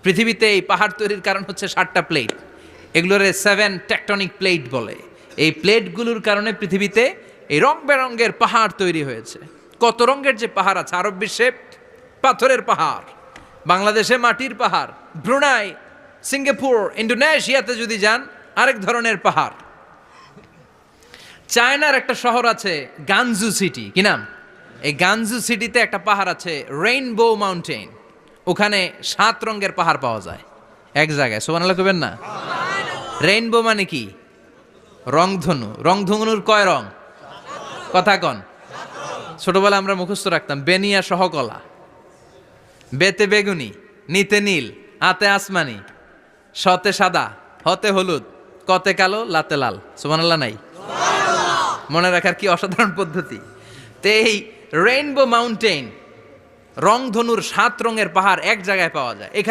পৃথিবীতে এই পাহাড় তৈরির কারণ হচ্ছে 7টা প্লেট, এগুলোর 7 টেকটনিক প্লেট বলে। এই প্লেটগুলোর কারণে পৃথিবীতে এই রং বেরঙের পাহাড় তৈরি হয়েছে। কত রঙের যে পাহাড় আছে, আরব বিশ্বে পাথরের পাহাড়, বাংলাদেশে মাটির পাহাড়, ব্রুনাই, সিঙ্গাপুর, ইন্দোনেশিয়াতে যদি যান আরেক ধরনের পাহাড়। চায়নার একটা শহর আছে গানজু সিটি, কি নাম? এই গানজু সিটিতে একটা পাহাড় আছে রেইনবো মাউন্টেন, ওখানে 7 রঙের পাহাড় পাওয়া যায় এক জায়গায়। সুবহানাল্লাহ কইবেন না? রেইনবো মানে কি? রংধনু। রংধনুর কয় রং? কথা কন। ছোটবেলা আমরা মুখস্থ রাখতাম বেনিয়া সহকলা, বেতে বেগুনি, নিতে নীল, আতে আসমানি, শতে সাদা, হতে হলুদ, কতে কালো, লাতে লাল। সুবহানাল্লাহ নাই? মনে রাখার কি অসাধারণ পদ্ধতি। তো এই রেইনবো মাউন্টেন, রংধনুর 7 রঙের পাহাড় এক জায়গায় পাওয়া যায়। এখানে